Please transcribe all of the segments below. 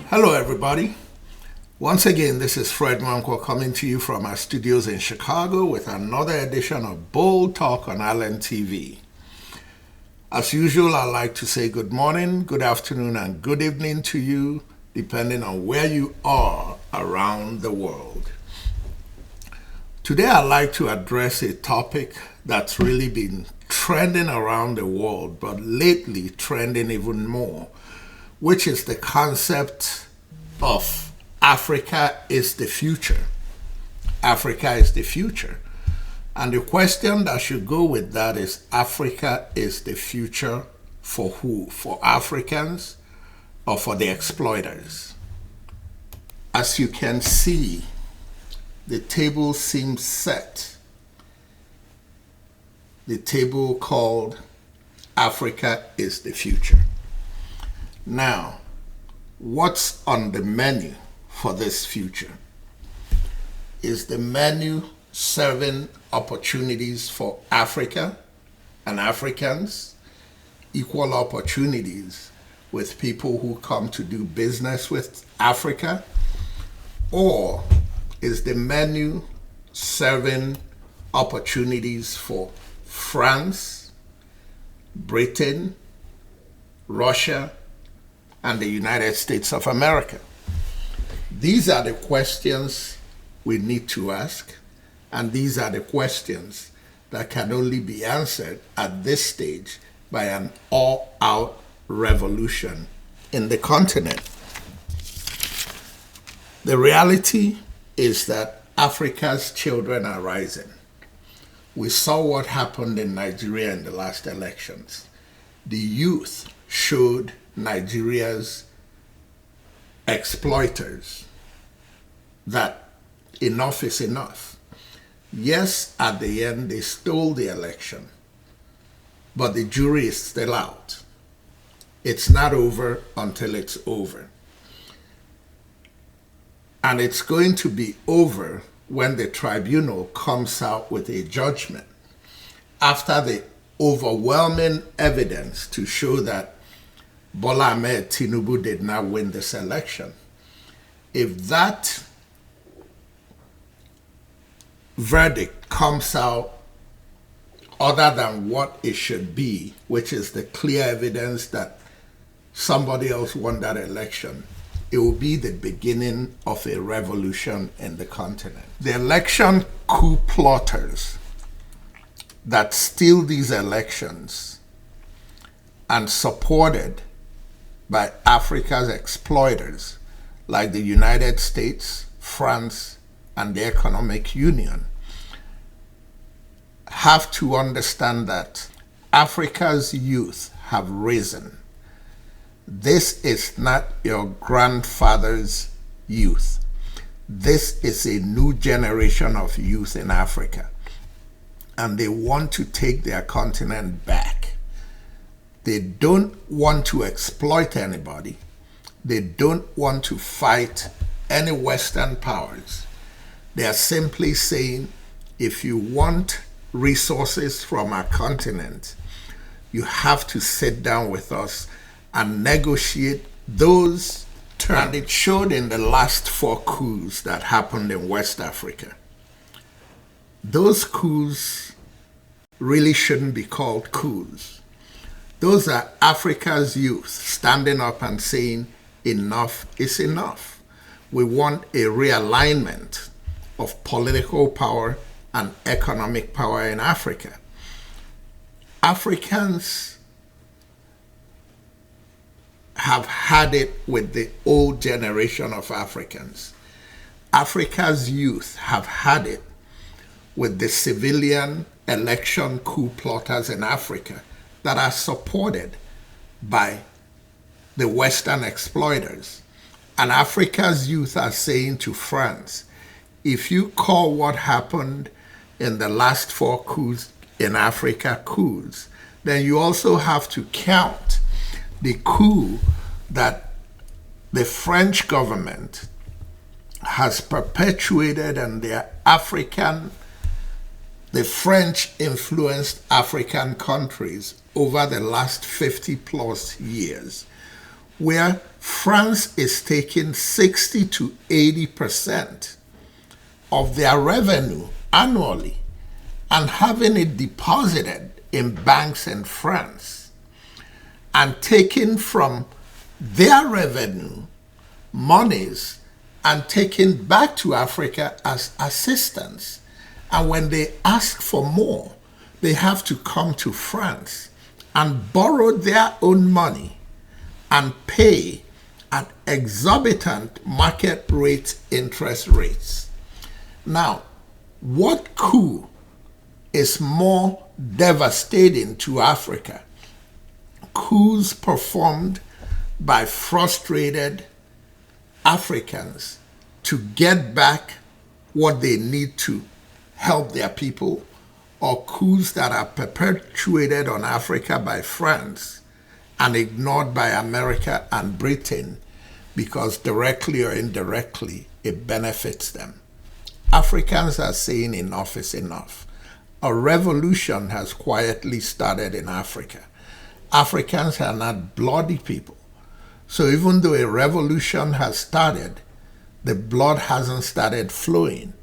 Hello, everybody. Once again, this is Fred Manko coming to you from our studios in Chicago with another edition of Bold Talk on Allen TV. As usual, I'd like to say good morning, good afternoon, and good evening to you, depending on where you are around the world. Today, I'd like to address a topic that's really been trending around the world, but lately trending even more, which is the concept of Africa is the future. Africa is the future. And the question that should go with that is, Africa is the future for who? For Africans or for the exploiters? As you can see, the table seems set. The table called Africa is the future. Now, what's on the menu for this future? Is the menu serving opportunities for Africa and Africans, equal opportunities with people who come to do business with Africa? Or is the menu serving opportunities for France, Britain, Russia, and the United States of America? These are the questions we need to ask, and these are the questions that can only be answered at this stage by an all-out revolution in the continent. The reality is that Africa's children are rising. We saw what happened in Nigeria in the last elections. The youth showed Nigeria's exploiters that enough is enough. Yes, at the end, they stole the election, but the jury is still out. It's not over until it's over. And it's going to be over when the tribunal comes out with a judgment after the overwhelming evidence to show that Bola Ahmed Tinubu did not win this election. If that verdict comes out other than what it should be, which is the clear evidence that somebody else won that election, it will be the beginning of a revolution in the continent. The election coup plotters that steal these elections and supported by Africa's exploiters like the United States, France, and the Economic Union have to understand that Africa's youth have risen. This is not your grandfather's youth. This is a new generation of youth in Africa, and they want to take their continent back. They don't want to exploit anybody. They don't want to fight any Western powers. They are simply saying, if you want resources from our continent, you have to sit down with us and negotiate those terms. And it showed in the last 4 coups that happened in West Africa. Those coups really shouldn't be called coups. Those are Africa's youth standing up and saying, enough is enough. We want a realignment of political power and economic power in Africa. Africans have had it with the old generation of Africans. Africa's youth have had it with the civilian election coup plotters in Africa that are supported by the Western exploiters. And Africa's youth are saying to France, if you call what happened in the last 4 coups in Africa coups, then you also have to count the coup that the French government has perpetuated in their the French-influenced African countries over the last 50 plus years, where France is taking 60 to 80% of their revenue annually and having it deposited in banks in France and taking from their revenue monies and taking back to Africa as assistance. And when they ask for more, they have to come to France and borrow their own money and pay at exorbitant market rate interest rates. Now, what coup is more devastating to Africa? Coups performed by frustrated Africans to get back what they need to help their people, or coups that are perpetuated on Africa by France and ignored by America and Britain because directly or indirectly it benefits them. Africans are saying enough is enough. A revolution has quietly started in Africa. Africans are not bloody people. So even though a revolution has started, the blood hasn't started flowing.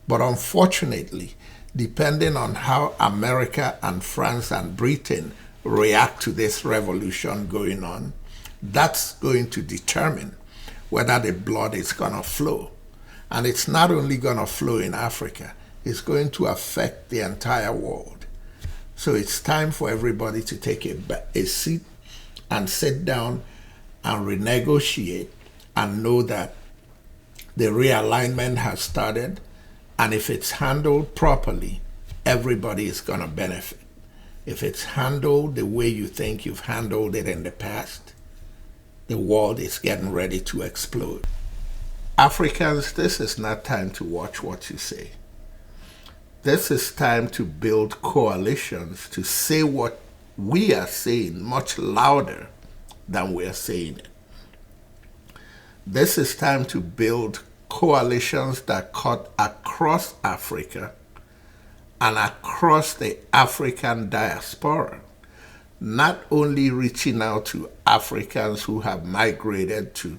But unfortunately, depending on how America and France and Britain react to this revolution going on, that's going to determine whether the blood is going to flow. And it's not only going to flow in Africa, it's going to affect the entire world. So it's time for everybody to take a seat and sit down and renegotiate and know that the realignment has started, and if it's handled properly, everybody is going to benefit. If it's handled the way you think you've handled it in the past, the world is getting ready to explode. Africans, this is not time to watch what you say. This is time to build coalitions to say what we are saying much louder than we are saying it. This is time to build coalitions that cut across Africa and across the African diaspora, not only reaching out to Africans who have migrated to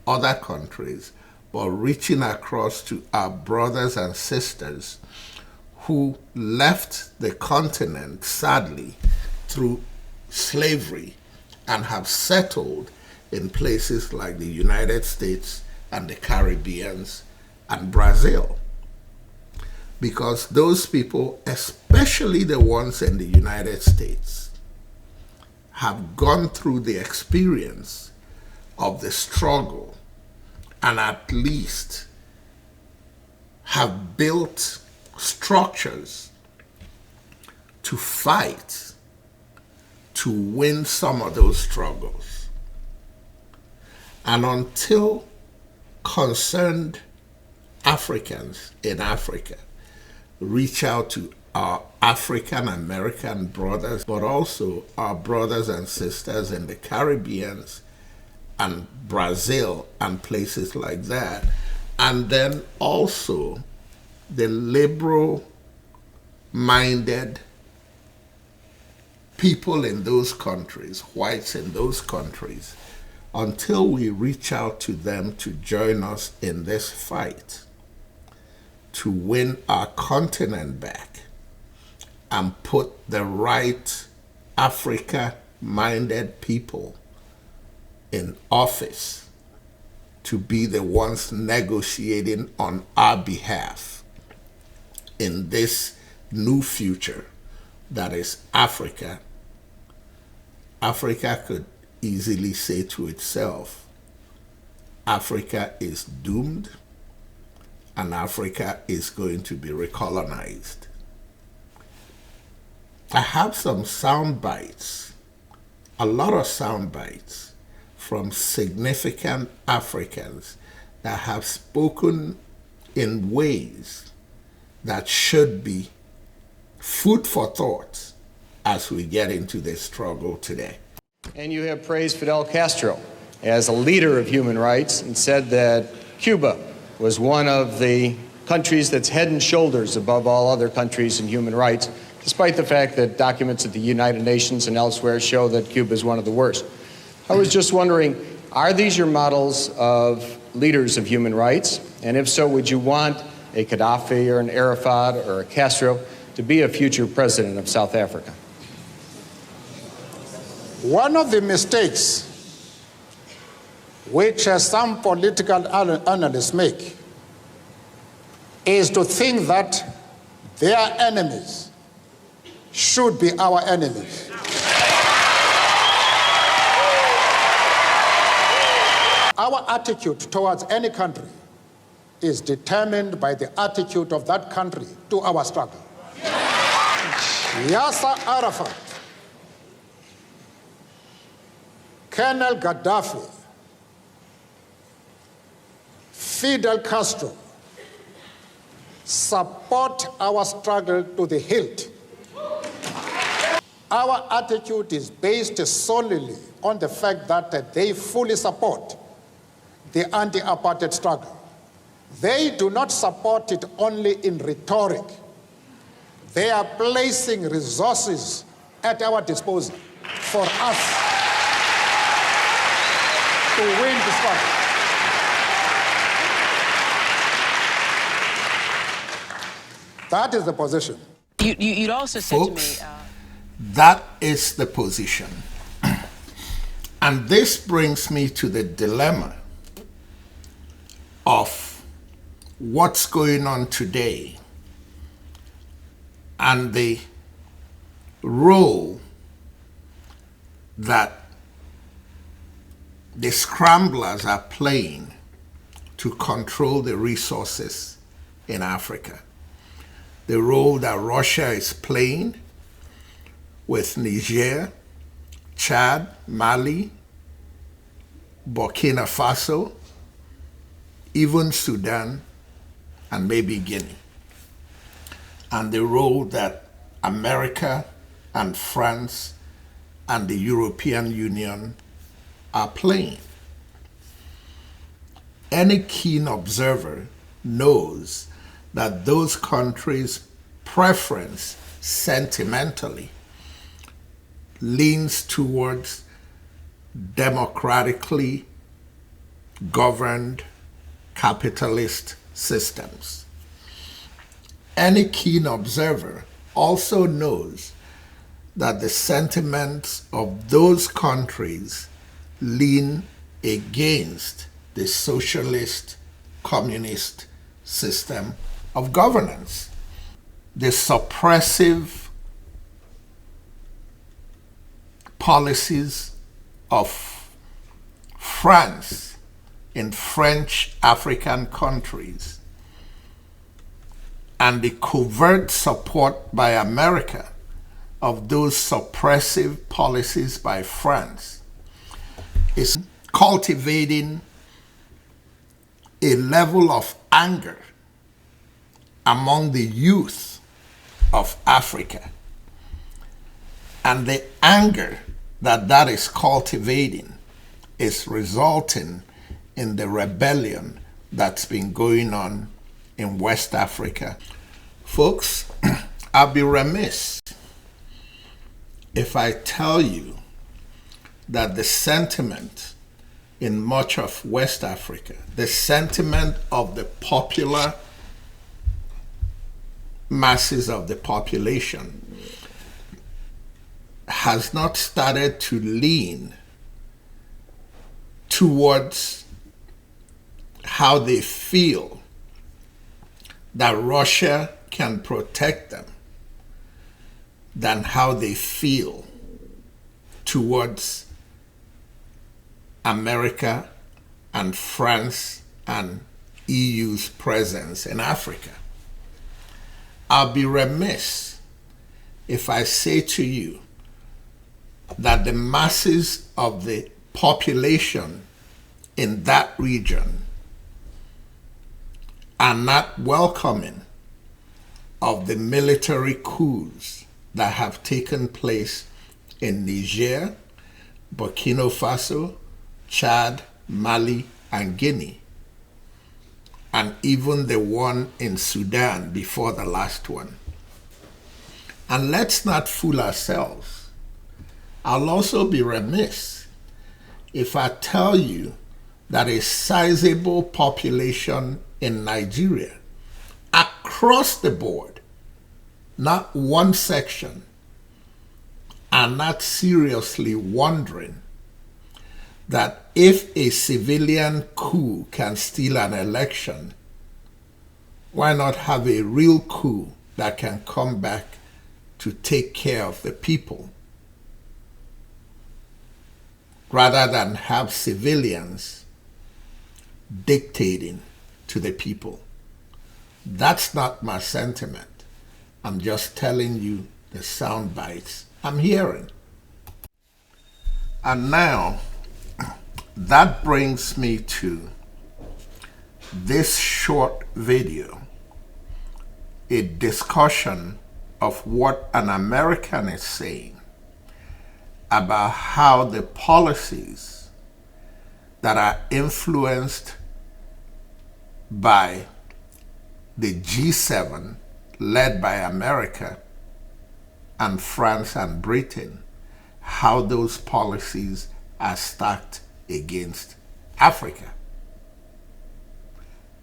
other countries, but reaching across to our brothers and sisters who left the continent, sadly, through slavery and have settled in places like the United States and the Caribbean and Brazil. Because those people, especially the ones in the United States, have gone through the experience of the struggle and at least have built structures to fight to win some of those struggles. And until concerned Africans in Africa reach out to our African American brothers, but also our brothers and sisters in the Caribbean and Brazil and places like that, and then also the liberal-minded people in those countries, whites in those countries, until we reach out to them to join us in this fight to win our continent back and put the right Africa-minded people in office to be the ones negotiating on our behalf in this new future that is Africa. Africa could easily say to itself, Africa is doomed and Africa is going to be recolonized. I have some sound bites, a lot of sound bites from significant Africans that have spoken in ways that should be food for thought as we get into this struggle today. And you have praised Fidel Castro as a leader of human rights and said that Cuba was one of the countries that's head and shoulders above all other countries in human rights, despite the fact that documents at the United Nations and elsewhere show that Cuba is one of the worst. I was just wondering, Are these your models of leaders of human rights? And if so, would you want a Gaddafi or an Arafat or a Castro to be a future president of South Africa? One of the mistakes which some political analysts make is to think that their enemies should be our enemies. Our attitude towards any country is determined by the attitude of that country to our struggle. Yasser Arafat, Colonel Gaddafi, Fidel Castro support our struggle to the hilt. Our attitude is based solely on the fact that they fully support the anti-apartheid struggle. They do not support it only in rhetoric. They are placing resources at our disposal for us to win the struggle. That is the position. You'd also said Folks, to me... that is the position. And this brings me to the dilemma of what's going on today and the role that the scramblers are playing to control the resources in Africa. The role that Russia is playing with Niger, Chad, Mali, Burkina Faso, even Sudan, and maybe Guinea. And the role that America and France and the European Union are playing. Any keen observer knows that those countries' preference sentimentally leans towards democratically governed capitalist systems. Any keen observer also knows that the sentiments of those countries lean against the socialist, communist system of governance. The suppressive policies of France in French African countries and the covert support by America of those suppressive policies by France is cultivating a level of anger among the youth of Africa. And the anger that is cultivating is resulting in the rebellion that's been going on in West Africa. Folks, I'll be remiss if I tell you that the sentiment in much of West Africa, the sentiment of the popular masses of the population, has not started to lean towards how they feel that Russia can protect them than how they feel towards America and France and EU's presence in Africa. I'll be remiss if I say to you that the masses of the population in that region are not welcoming of the military coups that have taken place in Niger, Burkina Faso, Chad, Mali, and Guinea, and even the one in Sudan before the last one. And let's not fool ourselves. I'll also be remiss if I tell you that a sizable population in Nigeria, across the board, not one section, are not seriously wondering that if a civilian coup can steal an election, why not have a real coup that can come back to take care of the people, rather than have civilians dictating to the people? That's not my sentiment. I'm just telling you the sound bites I'm hearing. And now, that brings me to this short video, a discussion of what an American is saying about how the policies that are influenced by the G7 led by America and France and Britain, how those policies are stacked against Africa.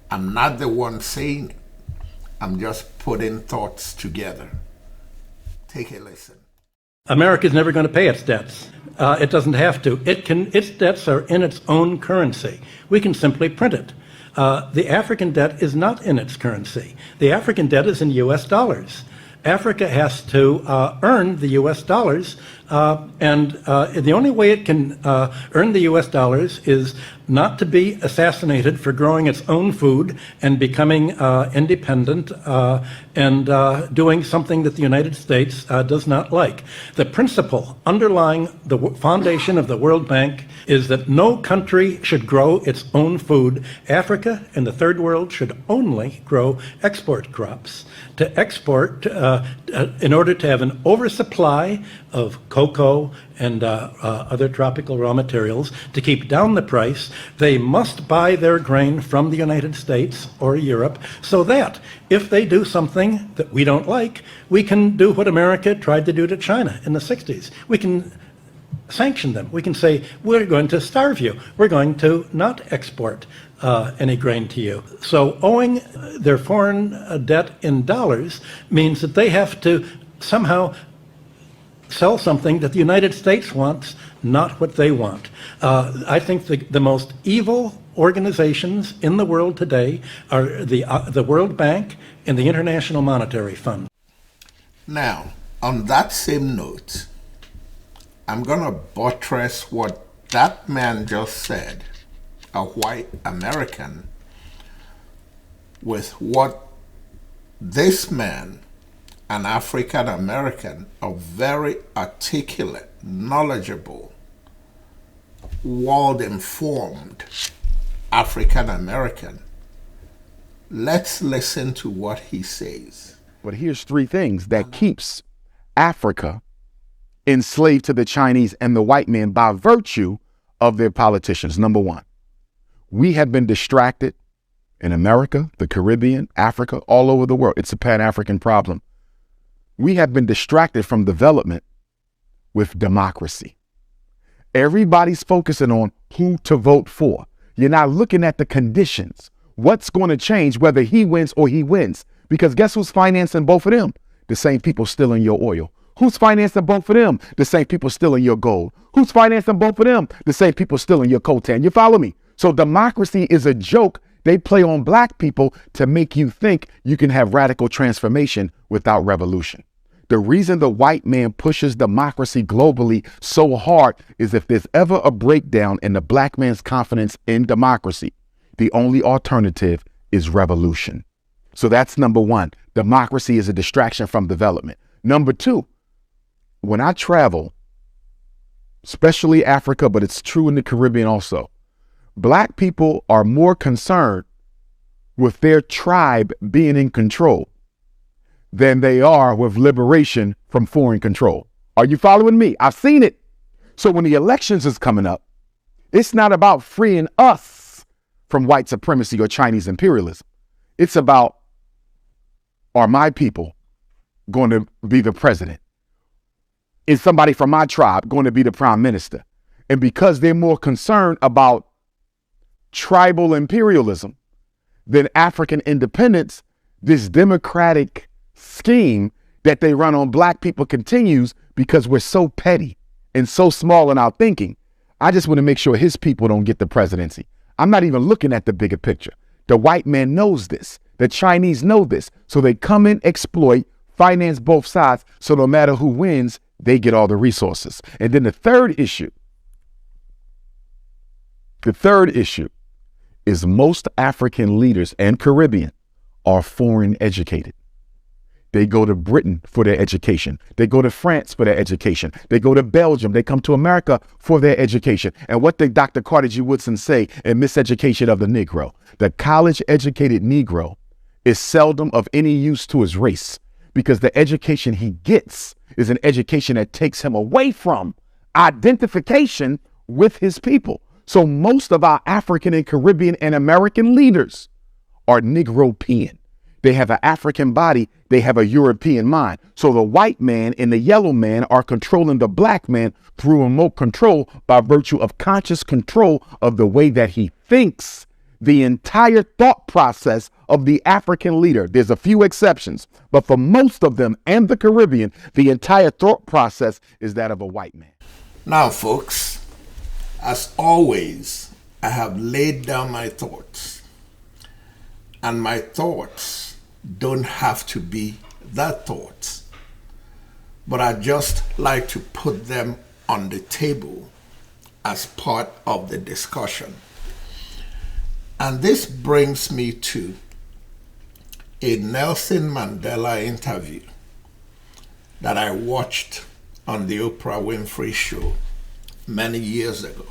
I'm not the one saying it. I'm just putting thoughts together. Take a listen. America's never going to pay its debts. It doesn't have to. Its debts are in its own currency. We can simply print it. The African debt is not in its currency. The African debt is in US dollars. Africa has to earn the US dollars, and the only way it can earn the US dollars is not to be assassinated for growing its own food and becoming independent and doing something that the United States does not like. The principle underlying the foundation of the World Bank is that no country should grow its own food. Africa and the third world should only grow export crops. To export, in order to have an oversupply of cocoa and other tropical raw materials, to keep down the price, they must buy their grain from the United States or Europe, so that if they do something that we don't like, we can do what America tried to do to China in the 60s. We can sanction them. We can say, we're going to starve you. We're going to not export any grain to you. So owing their foreign debt in dollars means that they have to somehow sell something that the United States wants, not what they want. I think the most evil organizations in the world today are the World Bank and the International Monetary Fund. Now, on that same note, I'm going to buttress what that man just said, a white American, with what this man, an African American, a very articulate, knowledgeable, world-informed African American. Let's listen to what he says. But here's three things that keeps Africa enslaved to the Chinese and the white man by virtue of their politicians. Number one, we have been distracted in America, the Caribbean, Africa, all over the world. It's a Pan-African problem. We have been distracted from development with democracy. Everybody's focusing on who to vote for. You're not looking at the conditions. What's going to change whether he wins or he wins? Because guess who's financing both of them? The same people stealing your oil. Who's financing both of them? The same people stealing your gold. Who's financing both of them? The same people stealing your coltan. You follow me? So democracy is a joke they play on black people to make you think you can have radical transformation without revolution. The reason the white man pushes democracy globally so hard is if there's ever a breakdown in the black man's confidence in democracy, the only alternative is revolution. So that's number one. Democracy is a distraction from development. Number two, when I travel, especially Africa, but it's true in the Caribbean also, black people are more concerned with their tribe being in control than they are with liberation from foreign control. Are you following me? I've seen it. So when the elections is coming up, it's not about freeing us from white supremacy or Chinese imperialism. It's about, are my people going to be the president? Is somebody from my tribe going to be the prime minister? And because they're more concerned about tribal imperialism than African independence, this democratic scheme that they run on black people continues because we're so petty and so small in our thinking. I just want to make sure his people don't get the presidency. I'm not even looking at the bigger picture. The white man knows this. The Chinese know this. So they come in, exploit, finance both sides. So no matter who wins, they get all the resources. And then the third issue is most African leaders and Caribbean are foreign educated. They go to Britain for their education. They go to France for their education. They go to Belgium. They come to America for their education. And what did Dr. Carter G. Woodson say in Miseducation of the Negro? The college-educated Negro is seldom of any use to his race because the education he gets is an education that takes him away from identification with his people. So most of our African and Caribbean and American leaders are Negropean. They have an African body. They have a European mind. So the white man and the yellow man are controlling the black man through remote control by virtue of conscious control of the way that he thinks. The entire thought process of the African leader, there's a few exceptions, but for most of them and the Caribbean, the entire thought process is that of a white man. Now, folks, as always, I have laid down my thoughts, and my thoughts don't have to be the thoughts, but I just like to put them on the table as part of the discussion. And this brings me to a Nelson Mandela interview that I watched on the Oprah Winfrey Show many years ago.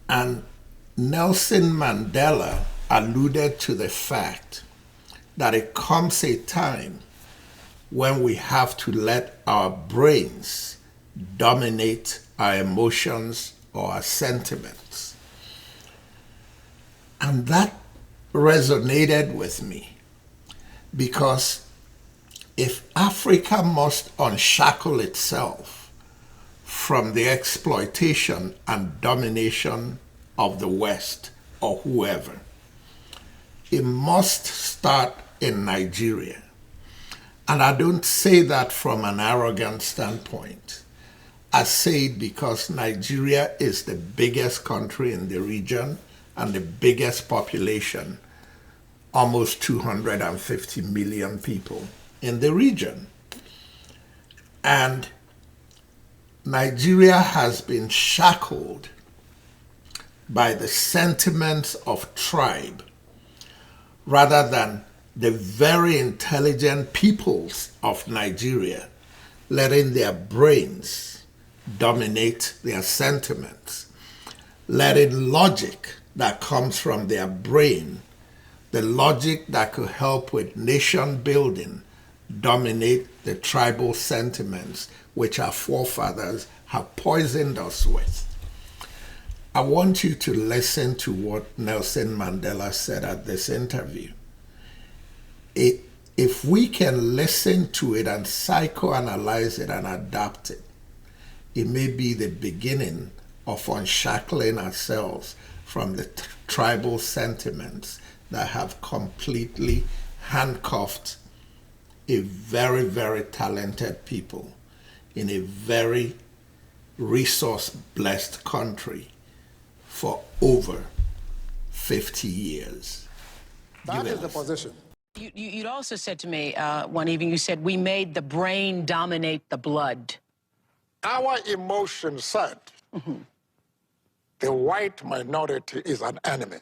And Nelson Mandela alluded to the fact that it comes a time when we have to let our brains dominate our emotions or our sentiments. And that resonated with me because if Africa must unshackle itself from the exploitation and domination of the West or whoever, it must start in Nigeria. And I don't say that from an arrogant standpoint. I say it because Nigeria is the biggest country in the region and the biggest population, almost 250 million people in the region. And Nigeria has been shackled by the sentiments of tribe rather than the very intelligent peoples of Nigeria letting their brains dominate their sentiments, letting logic that comes from their brain, the logic that could help with nation building, dominate the tribal sentiments which our forefathers have poisoned us with. I want you to listen to what Nelson Mandela said at this interview. If we can listen to it and psychoanalyze it and adapt it, it may be the beginning of unshackling ourselves from the tribal sentiments that have completely handcuffed a very, very talented people in a very resource-blessed country for over 50 years. That is the position. You'd also said to me one evening, you said, we made the brain dominate the blood. Our emotion said the white minority is an enemy.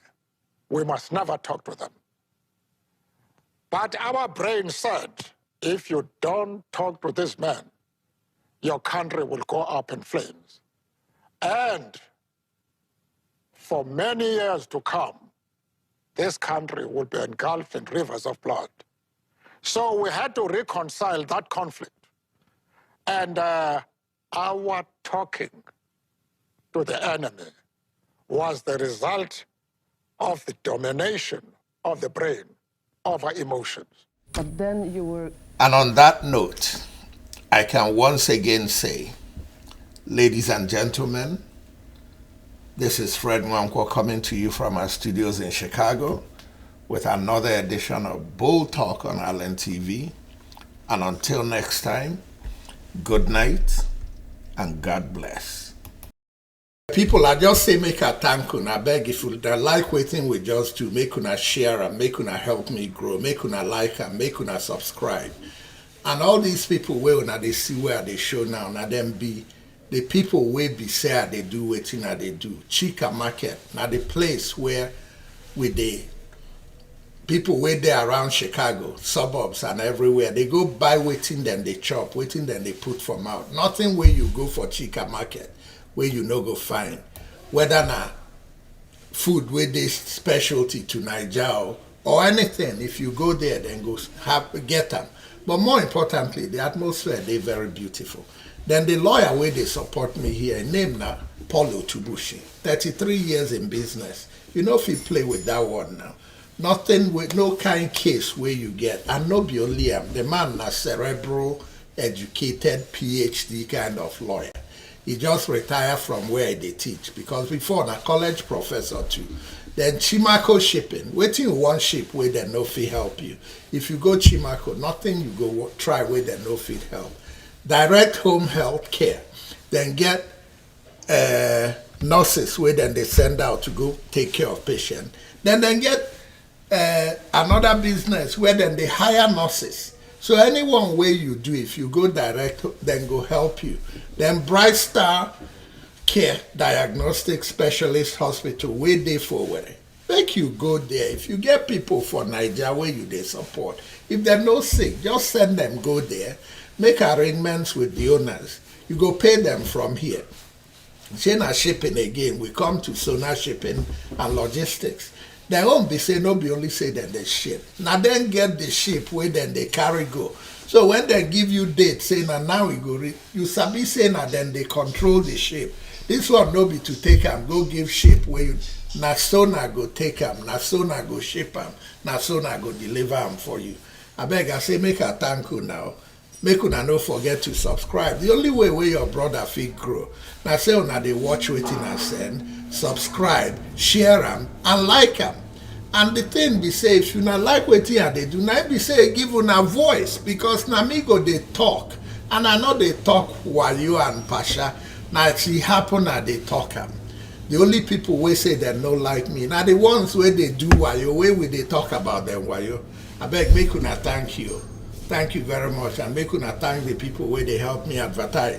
We must never talk to them. But our brain said, if you don't talk to this man, your country will go up in flames. And for many years to come, this country will be engulfed in rivers of blood. So we had to reconcile that conflict. And our talking to the enemy was the result of the domination of the brain over emotions. But then you were... And on that note, I can once again say, Ladies and gentlemen, this is Fred Nwankwo coming to you from our studios in Chicago with another edition of Bold Talk on Allen TV. And until next time, good night and God bless. People, I just say make a thank you. I beg if you like waiting we just do, make una share and make una help me grow, make una like and make una subscribe. And all these people where una they see where they show now, now them be the people where be say they do waiting and they do. Chica Market, now the place where they people where they around Chicago, suburbs and everywhere, they go buy waiting then they chop, waiting then they put from out. Nothing where you go for Chica Market where you no go find. Whether na food where they specialty to Nigeria or anything, if you go there then go get them. But more importantly, the atmosphere, they very beautiful. Then the lawyer where they support me here, name na Paulo Tubushi, 33 years in business. You know if you play with that one now. Nothing with no kind case where you get. And no be only him. The man na cerebral, educated, PhD kind of lawyer. He just retired from where they teach because before na college professor too. Then Chimako shipping. Waiting you one ship where they no fee help you. If you go Chimako, nothing you go try where they no fee help. Direct home health care. Then get nurses where then they send out to go take care of patients. Then get another business where then they hire nurses. So anyone where you do, if you go direct, then go help you. Then Bright Star Care Diagnostic Specialist Hospital, where they forward. Make you go there. If you get people for Nigeria where you they support, if they're no sick, just send them go there. Make arrangements with the owners. You go pay them from here. Shana shipping again. We come to Sona shipping and logistics. They won't be say no be only say that they ship. Now then get the ship where then they carry go. So when they give you date, say now we go you sabi say now then they control the ship. This one no be to take them, go give ship where you na so na go take them, na so na go ship them, na so na go deliver them for you. I beg I say make a thank you now. Make una no forget to subscribe. The only way where your brother fit grow. Now say una they watch waiting and send, subscribe, share them, and like them. And the thing be say, if you not like waiting and they do not be say give una voice because na me go they talk. And I know they talk while you and Pasha. Now it happen and they talk them. The only people where say they no like me. Now the ones where they do while you where we they talk about them while you. I beg make una thank you. Thank you very much, and make una thank the people where they help me advertise.